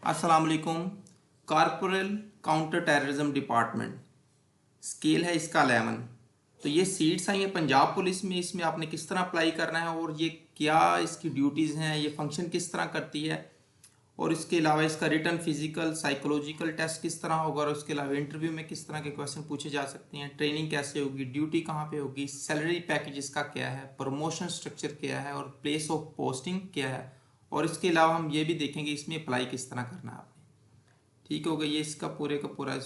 अस्सलाम वालेकुम। Corporal counter terrorism department, scale है इसका 11। तो ये सीट्स आई हैं पंजाब पुलिस में। इसमें आपने किस तरह अप्लाई करना है और ये क्या इसकी ड्यूटीज़ हैं, ये फंक्शन किस तरह करती है, और इसके अलावा इसका रिटर्न फिजिकल साइकोलॉजिकल टेस्ट किस तरह होगा, और उसके अलावा इंटरव्यू में किस तरह के क्वेश्चन पूछे जा सकते हैं, ट्रेनिंग कैसे होगी, ड्यूटी कहाँ पे होगी, सैलरी पैकेज इसका क्या है, प्रमोशन स्ट्रक्चर क्या है और प्लेस ऑफ पोस्टिंग क्या है, और इसके अलावा हम ये भी देखेंगे इसमें अप्लाई किस तरह करना है आपने। ठीक हो गया, ये इसका पूरे का पूरा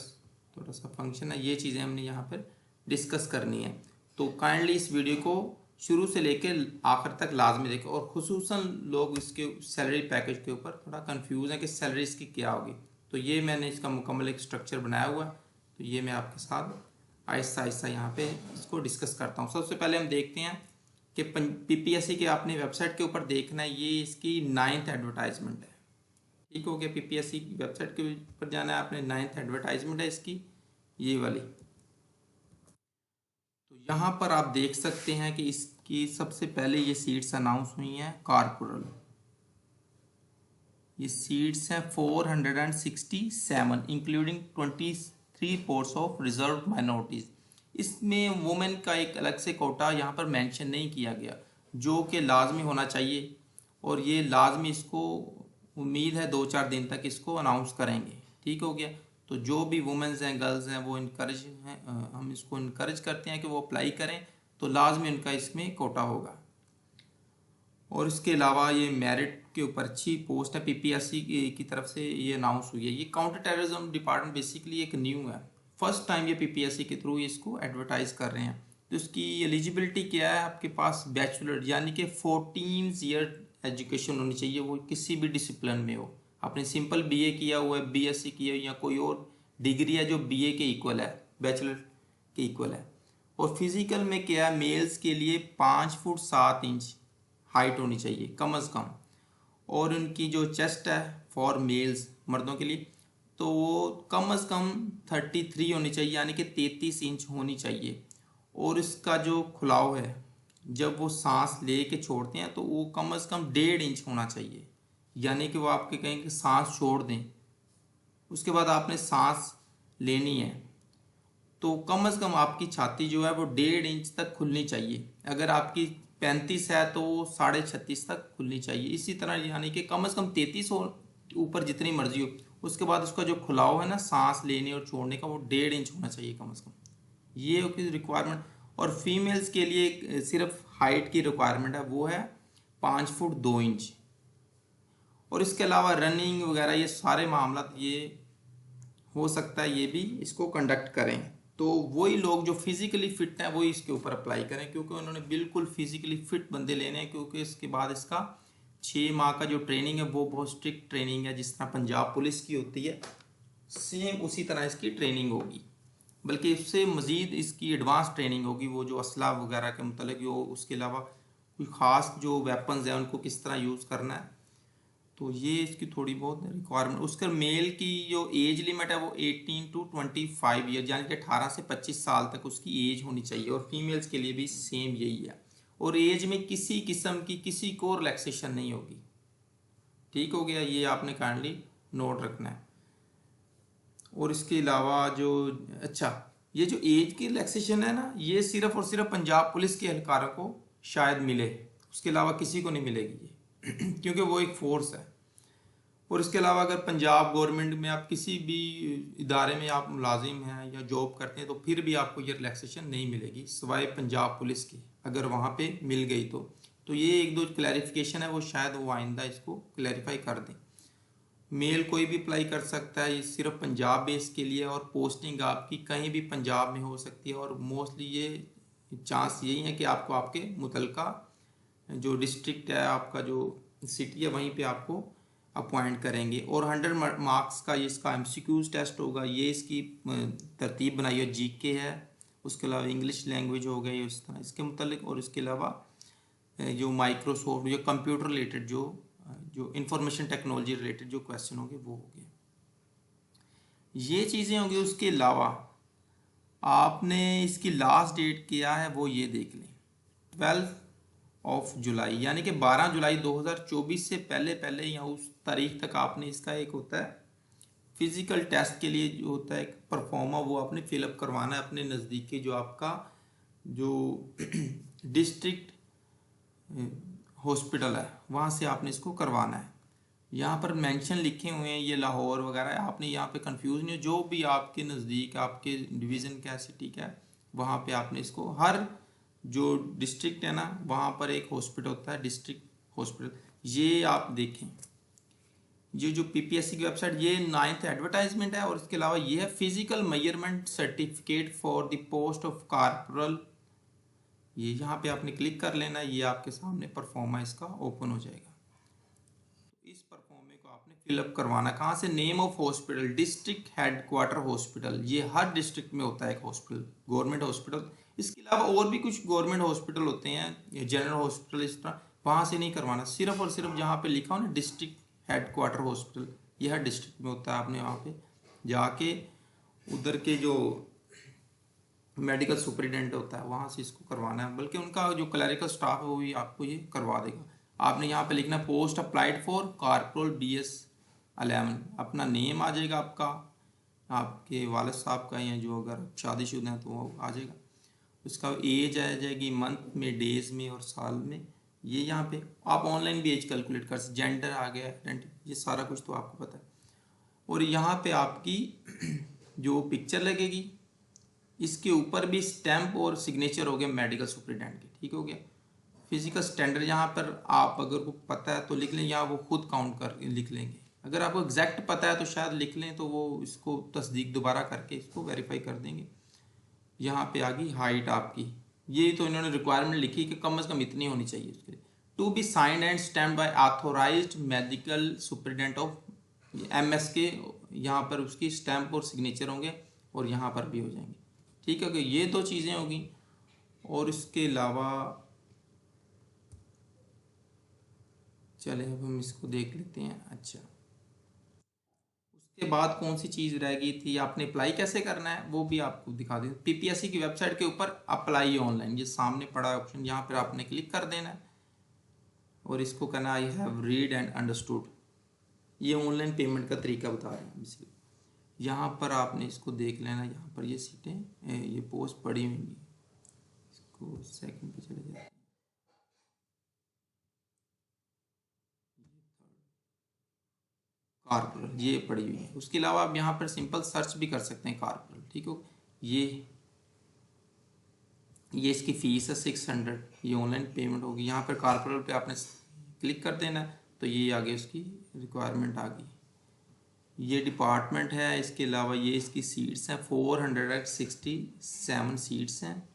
थोड़ा सा फंक्शन है। ये चीज़ें हमने यहाँ पर डिस्कस करनी है। तो काइंडली इस वीडियो को शुरू से लेके आखिर तक लाजमी देखें, और खुसूसन लोग इसके सैलरी पैकेज के ऊपर थोड़ा कंफ्यूज हैं कि सैलरी इसकी क्या होगी। तो ये मैंने इसका मुकम्मल एक स्ट्रक्चर बनाया हुआ है। तो ये मैं आपके साथ आहिस्ता आहिस्ता यहाँ पे इसको डिस्कस करता हूँ। सबसे पहले हम देखते हैं कि पीपीएससी के आपने वेबसाइट के ऊपर देखना है, ये इसकी 9th एडवर्टाइजमेंट है। ठीक हो गया, पीपीएससी की वेबसाइट के ऊपर जाना है आपने, 9th एडवर्टाइजमेंट है इसकी, ये वाली। तो यहाँ पर आप देख सकते हैं कि इसकी सबसे पहले ये सीट्स अनाउंस हुई हैं कॉर्पोरल। ये सीट्स हैं 467 including 23 post of reserve minorities. इसमें वुमेन का एक अलग से कोटा यहाँ पर मेंशन नहीं किया गया, जो कि लाजमी होना चाहिए। और ये लाजमी इसको उम्मीद है 2-4 दिन तक इसको अनाउंस करेंगे। ठीक हो गया। तो जो भी वुमेन्स हैं, गर्ल्स हैं, वो इनकरेज हैं, हम इसको इनकरेज करते हैं कि वो अप्लाई करें, तो लाजमी उनका इसमें कोटा होगा। और इसके अलावा ये मेरिट के ऊपर अच्छी पोस्ट है, पीपीएससी की तरफ से ये अनाउंस हुई है। ये काउंटर टेररिज्म डिपार्टमेंट बेसिकली एक न्यू है, फर्स्ट टाइम ये पीपीएससी के थ्रू इसको एडवर्टाइज कर रहे हैं। तो इसकी एलिजिबिलिटी क्या है, आपके पास बैचलर यानी कि 14 ईयर एजुकेशन होनी चाहिए, वो किसी भी डिसिप्लिन में हो। आपने सिंपल बीए किया हुआ है, बीएससी किया या कोई और डिग्री है जो बीए के इक्वल है, बैचलर के इक्वल है। और फिजिकल में क्या है, मेल्स के लिए 5 फुट 7 इंच हाइट होनी चाहिए कम अज़ कम। और उनकी जो चेस्ट है फॉर मेल्स, मर्दों के लिए, तो वो कम अज़ कम 33 होनी चाहिए, यानी कि 33 इंच होनी चाहिए। और इसका जो खुलाव है, जब वो सांस ले के छोड़ते हैं तो वो कम अज़ कम 1.5 इंच होना चाहिए, यानी कि वो आपके कहें कि सांस छोड़ दें, उसके बाद आपने सांस लेनी है तो कम से कम आपकी छाती जो है वो 1.5 इंच तक खुलनी चाहिए। अगर आपकी 35 है तो 36.5 तक खुलनी चाहिए। इसी तरह यानी कि कम से कम 33 हो, ऊपर जितनी मर्जी हो। उसके बाद उसका जो खुलाव है ना सांस लेने और छोड़ने का, वो 1.5 इंच होना चाहिए कम से कम। ये होगी रिक्वायरमेंट। और फीमेल्स के लिए सिर्फ हाइट की रिक्वायरमेंट है, वो है 5 फुट 2 इंच। और इसके अलावा रनिंग वगैरह ये सारे मामला ये हो सकता है ये भी इसको कंडक्ट करें। तो वही लोग जो फिजिकली फिट हैं वही इसके ऊपर अप्लाई करें, क्योंकि उन्होंने बिल्कुल फिजिकली फिट बंदे लेने हैं। क्योंकि इसके बाद इसका 6 माह का जो ट्रेनिंग है वो बहुत स्ट्रिक्ट ट्रेनिंग है, जिस तरह पंजाब पुलिस की होती है सेम उसी तरह इसकी ट्रेनिंग होगी, बल्कि इससे मज़ीद इसकी एडवांस ट्रेनिंग होगी। वो जो असला वगैरह के मतलब जो, उसके अलावा कोई ख़ास जो वेपन्स हैं उनको किस तरह यूज़ करना है, तो ये इसकी थोड़ी बहुत रिक्वायरमेंट। उसका मेल की जो एज लिमिट है वो 18 to 25 ईयर, यानी कि 18 से 25 साल तक उसकी एज होनी चाहिए। और फीमेल्स के लिए भी सेम यही है। और एज में किसी किस्म की किसी को रिलैक्सेशन नहीं होगी। ठीक हो गया, ये आपने काइंडली नोट रखना है। और इसके अलावा जो अच्छा, ये जो एज की रिलैक्सेशन है ना, ये सिर्फ और सिर्फ पंजाब पुलिस के एहलकारों को शायद मिले, उसके अलावा किसी को नहीं मिलेगी ये क्योंकि वो एक फोर्स है। और इसके अलावा अगर पंजाब गवर्नमेंट में आप किसी भी इदारे में आप मुलाजिम हैं या जॉब करते हैं, तो फिर भी आपको ये रिलैक्सेशन नहीं मिलेगी सिवाय पंजाब पुलिस की, अगर वहाँ पे मिल गई तो ये एक दो क्लैरिफिकेशन है, वो शायद वो आइंदा इसको क्लैरिफाई कर दें। मेल कोई भी अप्लाई कर सकता है, ये सिर्फ पंजाब बेस के लिए। और पोस्टिंग आपकी कहीं भी पंजाब में हो सकती है। और मोस्टली ये चांस यही है कि आपको आपके मुतलका जो डिस्ट्रिक्ट है, आपका जो सिटी है, वहीं पे आपको अपॉइंट करेंगे। और 100 मार्क्स का ये इसका एमसीक्यूज टेस्ट होगा। ये इसकी तरतीब बनाई है, जीके है, उसके अलावा इंग्लिश लैंग्वेज हो गई इस तरह इसके मतलब। और इसके अलावा जो माइक्रोसॉफ्ट जो कंप्यूटर रिलेटेड जो इंफॉर्मेशन टेक्नोलॉजी रिलेटेड जो क्वेश्चन होंगे वो हो गए, ये चीज़ें होंगी। उसके अलावा आपने इसकी लास्ट डेट क्या है वो ये देख लें, 12 जुलाई, यानी कि 12 जुलाई 2024 से पहले पहले या उस तारीख तक आपने इसका एक होता है फिजिकल टेस्ट के लिए जो होता है एक परफॉर्मा, वो आपने फिलअप करवाना है अपने नज़दीक के जो आपका जो डिस्ट्रिक्ट हॉस्पिटल है वहाँ से आपने इसको करवाना है। यहाँ पर मेंशन लिखे हुए हैं ये लाहौर वगैरह, आपने यहाँ पे कंफ्यूज नहीं हो, जो भी आपके नज़दीक आपके डिवीज़न क्या सिटी क्या है वहाँ पे आपने इसको, हर जो डिस्ट्रिक्ट है ना वहाँ पर एक हॉस्पिटल होता है डिस्ट्रिक्ट हॉस्पिटल। ये आप देखें, ये जो पीपीएससी की वेबसाइट, ये 9th एडवर्टाइजमेंट है और इसके अलावा ये है physical measurement certificate for the post of corporal. ये यहाँ पे आपने क्लिक कर लेना, ये आपके सामने परफॉर्मा इसका ओपन हो जाएगा। इस परफॉर्मे को आपने फिलअप करवाना, कहाँ से, name of hospital, district headquarter hospital, ये हर डिस्ट्रिक्ट में होता है एक हॉस्पिटल, गवर्नमेंट हॉस्पिटल। इसके अलावा और भी कुछ गवर्नमेंट हॉस्पिटल होते हैं, जनरल हॉस्पिटल, इस तरह वहाँ से नहीं करवाना, सिर्फ और सिर्फ जहाँ पे लिखा हो ना डिस्ट्रिक्ट हेडक्वार्टर हॉस्पिटल, ये हर डिस्ट्रिक्ट में होता है। आपने वहाँ पे जाके उधर के जो मेडिकल सुपरिटेंडेंट होता है वहाँ से इसको करवाना है, बल्कि उनका जो क्लरिकल स्टाफ है वो भी आपको ये करवा देगा। आपने यहाँ पे लिखना post applied for corporal BS11, अपना नेम आ जाएगा आपका, आपके वालिद साहब का, या जो अगर शादीशुदा हैं तो वो आ जाएगा, उसका एज आ जाएगी मंथ में, डेज में और साल में। ये यहाँ पे आप ऑनलाइन भी एज कैलकुलेट कर सकते, जेंडर आ गया, आइडेंटिटी, ये सारा कुछ तो आपको पता है। और यहाँ पे आपकी जो पिक्चर लगेगी इसके ऊपर भी स्टैंप और सिग्नेचर हो गया मेडिकल सुपरिटेंडेंट के, ठीक हो गया। फिजिकल स्टैंडर्ड यहाँ पर आप अगर को पता है तो लिख लें, या वो खुद काउंट कर लिख लेंगे। अगर आपको एग्जैक्ट पता है तो शायद लिख लें, तो वो इसको तस्दीक दोबारा करके इसको वेरीफाई कर देंगे। यहाँ पे आ गई हाइट आपकी, ये तो इन्होंने रिक्वायरमेंट लिखी कि कम से कम इतनी होनी चाहिए उसके लिए। To be signed and stamp by authorised medical superintendent of MS के, यहाँ पर उसकी स्टैंप और सिग्नेचर होंगे और यहाँ पर भी हो जाएंगे, ठीक है कि ये दो चीज़ें होगी। और इसके अलावा चले अब हम इसको देख लेते हैं। अच्छा, उसके बाद कौन सी चीज़ रह गई थी, आपने अप्लाई कैसे करना है वो भी आपको दिखा दें। पीपीएससी की वेबसाइट के ऊपर अप्लाई ऑनलाइन, ये सामने पड़ा है ऑप्शन, यहाँ पर आपने क्लिक कर देना है और इसको कहना I have read and understood. ये ऑनलाइन पेमेंट का तरीका बता रहे हैं इसलिए। यहाँ पर आपने इसको देख लेना, यहाँ पर ये सीटें ये पोस्ट पड़ी हुई, इसको सेकंड पे चले जाते हैं। कॉर्पोरल ये पड़ी हुई है। उसके अलावा आप यहाँ पर सिंपल सर्च भी कर सकते हैं कॉर्पोरल, ठीक हो। ये इसकी फ़ीस है 600, ये ऑनलाइन पेमेंट होगी। यहाँ पर कॉर्पोरल पे आपने क्लिक कर देना तो ये आगे उसकी रिक्वायरमेंट आ गई। ये डिपार्टमेंट है, इसके अलावा ये इसकी सीट्स हैं 467 सीट्स हैं,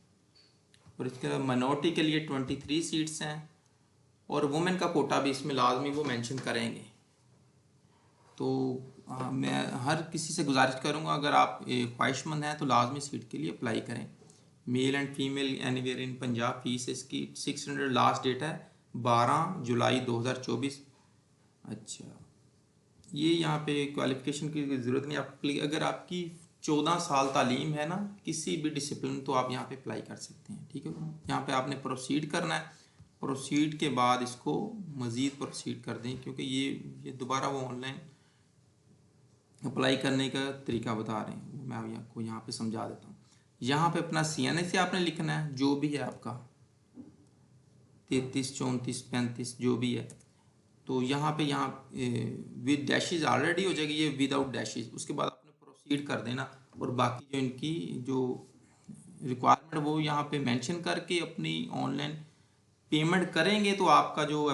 और इसके अलावा माइनॉरिटी के लिए 23 सीट्स हैं, और वुमेन का कोटा भी इसमें लाजमी वो मेंशन करेंगे। तो मैं हर किसी से गुजारिश करूंगा, अगर आप ख्वाहिशमंद हैं तो लाजमी सीट के लिए अप्लाई करें। Male and female anywhere in Punjab, fees इसकी 600, लास्ट डेट है 12 जुलाई 2024। अच्छा, ये यहाँ पे क्वालिफिकेशन की ज़रूरत नहीं, आप अगर आपकी 14 साल तालीम है ना किसी भी डिसिप्लिन, तो आप यहाँ पे अप्लाई कर सकते हैं, ठीक है। यहाँ पे आपने प्रोसीड करना है, प्रोसीड के बाद इसको मज़ीद प्रोसीड कर दें, क्योंकि ये दोबारा वो ऑनलाइन अप्लाई करने का तरीका बता रहे हैं, मैं अभी आपको यहाँ पे समझा देता हूँ। यहाँ पे अपना CNA से आपने लिखना है, जो भी है आपका 33, 34, 35 जो भी है, तो यहाँ पे विद डैशेज ऑलरेडी हो जाएगी, ये विदाउट डैशेज। उसके बाद आपने प्रोसीड कर देना, और बाकी जो इनकी जो रिक्वायरमेंट वो यहाँ पे मेंशन करके अपनी ऑनलाइन पेमेंट करेंगे, तो आपका जो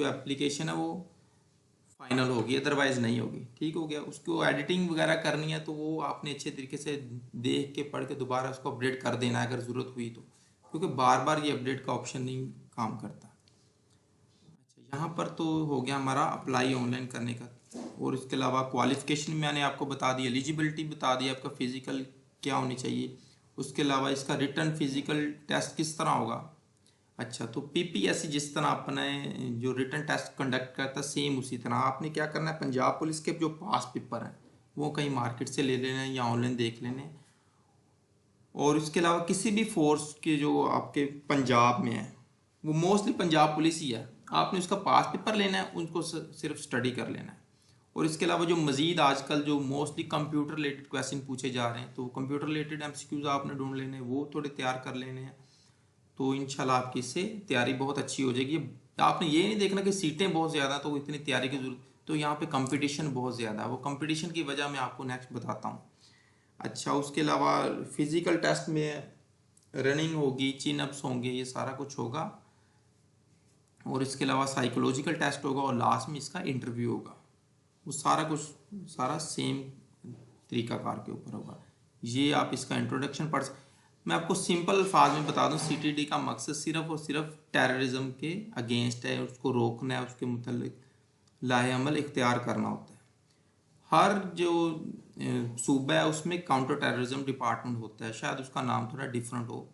एप्लीकेशन है वो फाइनल होगी, अदरवाइज नहीं होगी, ठीक हो गया। उसको एडिटिंग वगैरह करनी है तो वो आपने अच्छे तरीके से देख के पढ़ के दोबारा उसको अपडेट कर देना है अगर ज़रूरत हुई तो, क्योंकि बार बार ये अपडेट का ऑप्शन नहीं काम करता। अच्छा, यहाँ पर तो हो गया हमारा अप्लाई ऑनलाइन करने का, और इसके अलावा क्वालिफिकेशन मैंने आपको बता दी, एलिजिबिलिटी बता दी, आपका फिजिकल क्या होनी चाहिए। उसके अलावा इसका रिटर्न फिजिकल टेस्ट किस तरह होगा। अच्छा, तो पीपीएससी जिस तरह अपने जो रिटर्न टेस्ट कंडक्ट करता है सेम उसी तरह आपने क्या करना है, पंजाब पुलिस के जो पास पेपर हैं वो कहीं मार्केट से ले लेने या ऑनलाइन देख लेने, और इसके अलावा किसी भी फोर्स के जो आपके पंजाब में है वो मोस्टली पंजाब पुलिस ही है, आपने उसका पास पेपर लेना है, उनको सिर्फ स्टडी कर लेना है। और इसके अलावा जो मज़ीद आजकल जो मोस्टली कंप्यूटर रिलेटेड क्वेश्चन पूछे जा रहे हैं, तो कंप्यूटर रिलेटेड एमसीक्यूज आपने ढूंढ लेने हैं, वो थोड़े तैयार कर लेने हैं। तो इंशाल्लाह आपकी इससे तैयारी बहुत अच्छी हो जाएगी। आपने ये नहीं देखना कि सीटें बहुत ज़्यादा तो इतनी तैयारी की जरूरत, तो यहाँ पे कंपटीशन बहुत ज़्यादा है। वो कंपटीशन की वजह मैं आपको नेक्स्ट बताता हूँ। अच्छा, उसके अलावा फिज़िकल टेस्ट में रनिंग होगी, चिन अप्स होंगे, ये सारा कुछ होगा। और इसके अलावा साइकोलॉजिकल टेस्ट होगा और लास्ट में इसका इंटरव्यू होगा। वो सारा कुछ सारा सेम तरीकाकार के ऊपर होगा। ये आप इसका इंट्रोडक्शन पढ़ मैं आपको सिंपल अल्फाज में बता दूं, सीटीडी का मकसद सिर्फ और सिर्फ टेररिज्म के अगेंस्ट है, उसको रोकना है, उसके मुतल्लिक लाहे अमल इख्तियार करना होता है। हर जो सूबा है उसमें काउंटर टेररिज्म डिपार्टमेंट होता है, शायद उसका नाम थोड़ा डिफरेंट हो।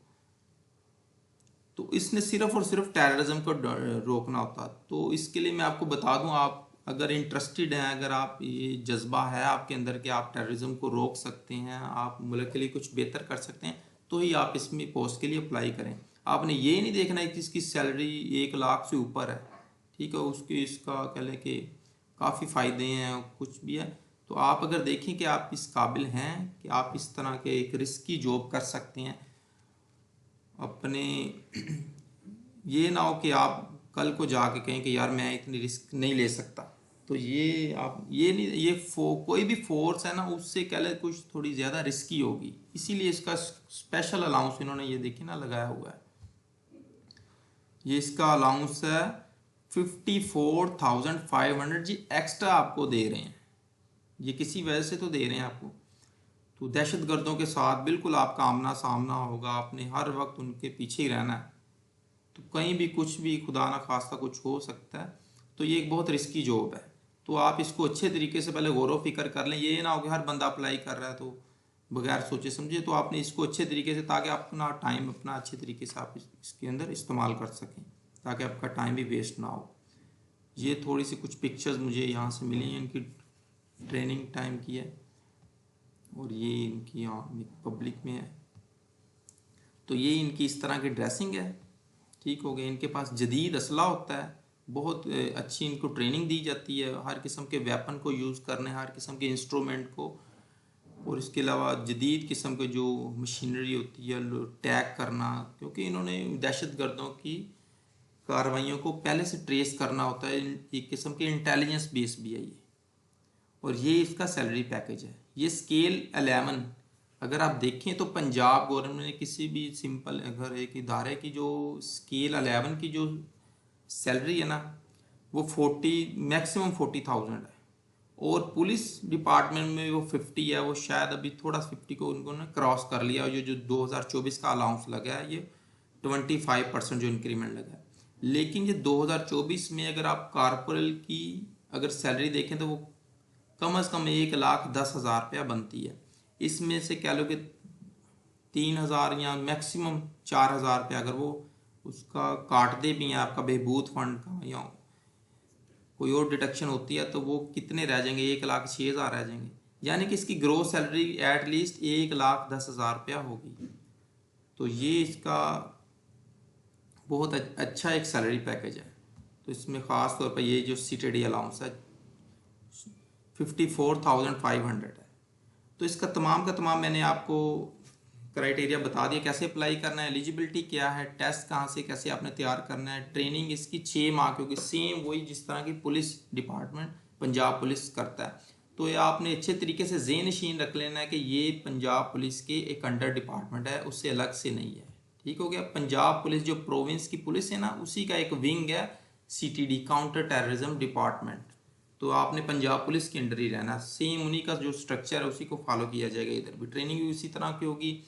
तो इसने सिर्फ और सिर्फ टेररिज्म को रोकना होता। तो इसके लिए मैं आपको बता दूं, आप अगर इंटरेस्टेड हैं, अगर आप ये जज्बा है आपके अंदर कि आप टेररिज्म को रोक सकते हैं, आप मुल्क के लिए कुछ बेहतर कर सकते हैं, तो ही आप इसमें पोस्ट के लिए अप्लाई करें। आपने ये नहीं देखना है कि इसकी सैलरी 1 लाख से ऊपर है, ठीक है, उसके इसका कह लें कि काफ़ी फ़ायदे हैं, कुछ भी है। तो आप अगर देखें कि आप इस काबिल हैं कि आप इस तरह के एक रिस्की जॉब कर सकते हैं अपने, ये ना हो कि आप कल को जाके कहें कि यार मैं इतनी रिस्क नहीं ले सकता। तो ये आप ये नहीं, ये कोई भी फोर्स है ना, उससे कह ले कुछ थोड़ी ज़्यादा रिस्की होगी, इसीलिए इसका स्पेशल अलाउंस इन्होंने ये देखिए ना लगाया हुआ है। ये इसका अलाउंस है 54,500 जी, एक्स्ट्रा आपको दे रहे हैं, ये किसी वजह से तो दे रहे हैं आपको। तो दहशत गर्दों के साथ बिल्कुल आपका आमना सामना होगा, आपने हर वक्त उनके पीछे ही रहना है। तो कहीं भी कुछ भी खुदा ना खास्ता कुछ हो सकता है, तो ये एक बहुत रिस्की जॉब है। तो आप इसको अच्छे तरीके से पहले गौर व फिक्र कर लें, ये ना हो कि हर बंदा अप्लाई कर रहा है तो बगैर सोचे समझे। तो आपने इसको अच्छे तरीके से, ताकि अपना टाइम अपना अच्छे तरीके से आप इसके अंदर इस्तेमाल कर सकें, ताकि आपका टाइम भी वेस्ट ना हो। ये थोड़ी सी कुछ पिक्चर्स मुझे यहाँ से मिली हैं, इनकी ट्रेनिंग टाइम की है, और ये इनकी यहाँ पब्लिक में है। तो ये इनकी इस तरह की ड्रेसिंग है, ठीक हो गया। इनके पास जदीद असला होता है, बहुत अच्छी इनको ट्रेनिंग दी जाती है हर किस्म के वेपन को यूज़ करने, हर किस्म के इंस्ट्रूमेंट को। और इसके अलावा जदीद किस्म के जो मशीनरी होती है टैग करना, क्योंकि इन्होंने दहशत गर्दों की कार्रवाइयों को पहले से ट्रेस करना होता है, एक किस्म के इंटेलिजेंस बेस भी है ये। और ये इसका सैलरी पैकेज है। ये स्केल 11, अगर आप देखें तो पंजाब गवर्नमेंट ने किसी भी सिंपल अगर एक इदारे की जो स्केल 11 की जो सैलरी है ना, वो 40 मैक्सिमम 40,000 है। और पुलिस डिपार्टमेंट में वो 50 है, वो शायद अभी थोड़ा 50 को उनको ने क्रॉस कर लिया। और ये जो 2024 का अलाउंस लगा है, ये 25% जो इंक्रीमेंट लगा है। लेकिन ये 2024 में अगर आप कारपोरल की अगर सैलरी देखें तो वो कम से कम 1,10,000 रुपया बनती है। इसमें से कह लो कि 3,000 या मैक्सिमम 4,000 रुपया अगर वो उसका काटते भी हैं आपका बहबूद फंड का या कोई और डिडक्शन होती है, तो वो कितने रह जाएंगे, 1,06,000 रह जाएंगे। यानी कि इसकी ग्रोस सैलरी एटलीस्ट 1,10,000 रुपया होगी। तो ये इसका बहुत अच्छा एक सैलरी पैकेज है। तो इसमें ख़ास तौर पर ये जो सीटीडी अलाउंस है 54,500 है। तो इसका तमाम का तमाम मैंने आपको क्राइटेरिया बता दिया, कैसे अप्लाई करना है, एलिजिबिलिटी क्या है, टेस्ट कहाँ से कैसे आपने तैयार करना है, ट्रेनिंग इसकी 6 माह की होगी, सेम वही जिस तरह की पुलिस डिपार्टमेंट पंजाब पुलिस करता है। तो ये आपने अच्छे तरीके से ज़हन नशीन रख लेना है कि ये पंजाब पुलिस के एक अंडर डिपार्टमेंट है, उससे अलग से नहीं है, ठीक हो गया। पंजाब पुलिस जो प्रोविंस की पुलिस है ना, उसी का एक विंग है सीटीडी, काउंटर टेररिज्म डिपार्टमेंट। तो आपने पंजाब पुलिस के अंडर ही रहना, सेम उन्हीं का जो स्ट्रक्चर है उसी को फॉलो किया जाएगा। इधर भी ट्रेनिंग भी उसी तरह की होगी,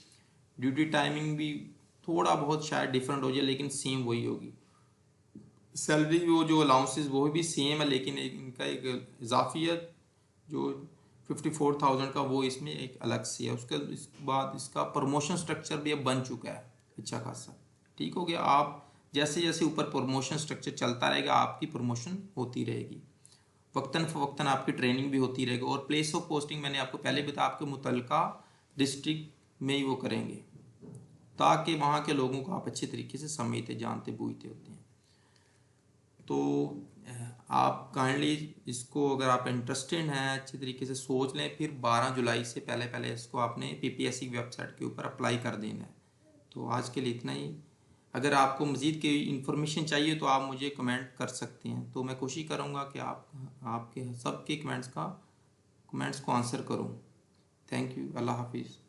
ड्यूटी टाइमिंग भी थोड़ा बहुत शायद डिफरेंट हो जाए, लेकिन सेम वही होगी। सैलरी वो जो अलाउंसेस वो भी सेम है, लेकिन इनका एक इजाफी है जो 54,000 का, वो इसमें एक अलग से है। उसके बाद इसका प्रमोशन स्ट्रक्चर भी अब बन चुका है अच्छा खासा, ठीक हो गया। आप जैसे जैसे ऊपर प्रमोशन स्ट्रक्चर चलता रहेगा, आपकी प्रमोशन होती रहेगी, वक्तन फ़वक्तन आपकी ट्रेनिंग भी होती रहेगी। और प्लेस ऑफ पोस्टिंग मैंने आपको पहले बताया, आपके मुतलका डिस्ट्रिक्ट में ही वो करेंगे, ताकि वहाँ के लोगों को आप अच्छे तरीके से समझते जानते बूझते होते हैं। तो आप काइंडली इसको, अगर आप इंटरेस्टेड हैं, अच्छे तरीके से सोच लें, फिर 12 जुलाई से पहले पहले इसको आपने पीपीएससी की वेबसाइट के ऊपर अप्लाई कर देना है। तो आज के लिए इतना ही। अगर आपको मज़ीद कोई इन्फॉर्मेशन चाहिए तो आप मुझे कमेंट कर सकते हैं, तो मैं कोशिश करूँगा कि आपके सबके कमेंट्स को आंसर करूँ। Thank you. अल्लाह हाफिज़।